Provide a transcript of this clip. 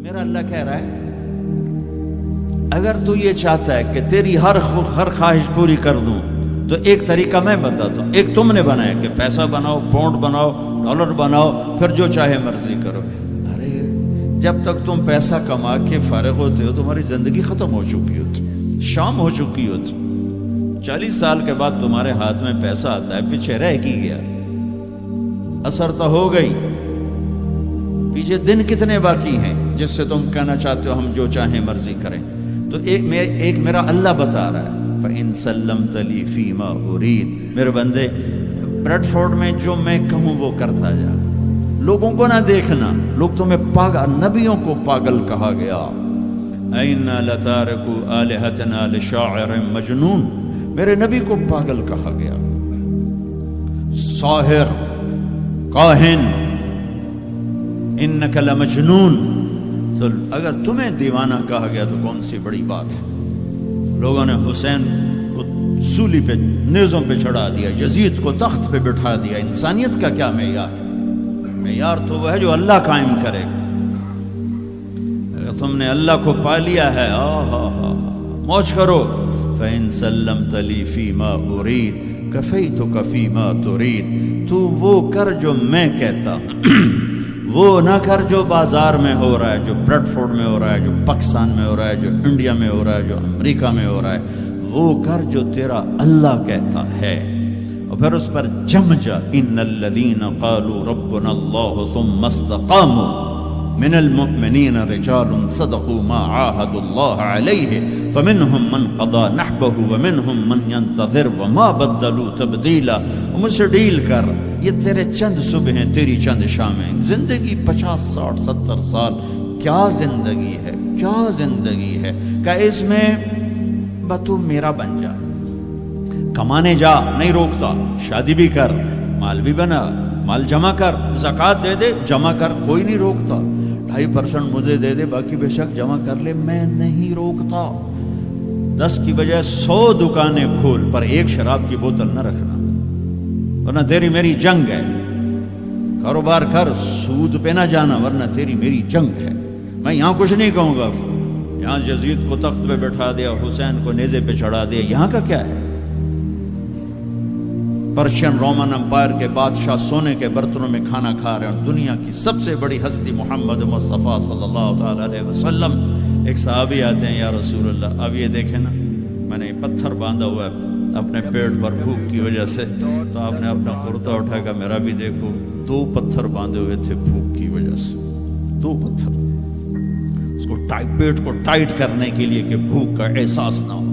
میرا اللہ کہہ رہا ہے اگر تو یہ چاہتا ہے کہ تیری ہر خواہش پوری کر دوں تو ایک طریقہ میں بتاتا ہوں. ایک تم نے بنایا کہ پیسہ بناؤ، پاؤنڈ بناؤ، ڈالر بناؤ، پھر جو چاہے مرضی کرو. ارے جب تک تم پیسہ کما کے فارغ ہوتے ہو تمہاری زندگی ختم ہو چکی ہوتی، شام ہو چکی ہوتی. 40 سال کے بعد تمہارے ہاتھ میں پیسہ آتا ہے، پیچھے رہ کی گیا، اثر تو ہو گئی. پیچھے دن کتنے باقی ہیں جس سے تم کہنا چاہتے ہو ہم جو چاہیں مرضی کریں. تو ایک میرا اللہ بتا رہا ہے فَإِن سَلَّمْتَ لِي فِي مَا أُرِيدُ. میرے بندے بریڈ فورڈ میں جو میں کہوں وہ کرتا جا، لوگوں کو نہ دیکھنا. لوگ تمہیں پاگل، نبیوں کو پاگل کہا گیا. اَإِنَّا لَتَارِكُو آلِهَتَنَا لِشَاعِرٍ مَجْنُونٍ. میرے نبی کو پاگل کہا گیا، ساحر، کاہن، اِنَّكَ لَمَجْنُونَ. تو اگر تمہیں دیوانہ کہا گیا تو کون سی بڑی بات ہے. لوگوں نے حسین کو سولی پہ، نیزوں پہ چڑھا دیا، یزید کو تخت پہ بٹھا دیا. انسانیت کا کیا معیار ہے؟ معیار تو وہ ہے جو اللہ قائم کرے گا. اگر تم نے اللہ کو پا لیا ہے موج کرو. فَإِن سَلَّمْتَ لِي فِي مَا أُرِيدُ كَفَيْتُكَ فِي مَا تُرِيدُ. تو وہ کر جو میں کہتا ہوں، وہ نہ کر جو بازار میں ہو رہا ہے، جو بریڈ فورڈ میں ہو رہا ہے، جو پاکستان میں ہو رہا ہے، جو انڈیا میں ہو رہا ہے، جو امریکہ میں ہو رہا ہے. وہ کر جو تیرا اللہ کہتا ہے. اور پھر اس پر جم جا. ان الذین قالوا ربنا اللہ ثم استقاموا من المؤمنین رجال صدقوا ما عاهدوا اللہ علیہ فمنهم من قضى نحبه ومنهم من ينتظر وما بدلوا تبدیلا. مجھ سے ڈیل کر، یہ تیرے چند صبح ہیں، تیری چند شامیں. زندگی 50 60 70 سال، کیا زندگی ہے، کیا زندگی ہے. کہ اس میں تو میرا بن جا، کمانے جا، نہیں روکتا. شادی بھی کر، مال بھی بنا، مال جمع کر، زکوٰۃ دے دے، جمع کر، کوئی نہیں روکتا. 2.5% مجھے دے دے، باقی بے شک جمع کر لے، میں نہیں روکتا. 10 کی بجائے 100 دکانیں کھول، پر ایک شراب کی بوتل نہ رکھنا، ورنہ تیری میری جنگ ہے. کاروبار کر، سود پہ نہ جانا، ورنہ تیری میری جنگ ہے. میں یہاں کچھ نہیں کہوں گا. یہاں یزید کو تخت پہ بٹھا دیا، حسین کو نیزے پہ چڑھا دیا، یہاں کا کیا ہے؟ پرشین رومن امپائر کے بادشاہ سونے کے برتنوں میں کھانا کھا رہے ہیں. دنیا کی سب سے بڑی ہستی محمد مصطفیٰ صلی اللہ تعالی علیہ وسلم. ایک صحابی آتے ہیں، یا رسول اللہ اب یہ دیکھیں نا، میں نے پتھر باندھا ہوا ہے اپنے پیٹ پر بھوک کی وجہ سے. تو آپ نے اپنا کرتا اٹھا کر میرا بھی دیکھو. 2 پتھر باندھے ہوئے تھے بھوک کی وجہ سے، 2 پتھر. اس کو پیٹ کو ٹائٹ کرنے کے لیے کہ بھوک کا احساس نہ ہو.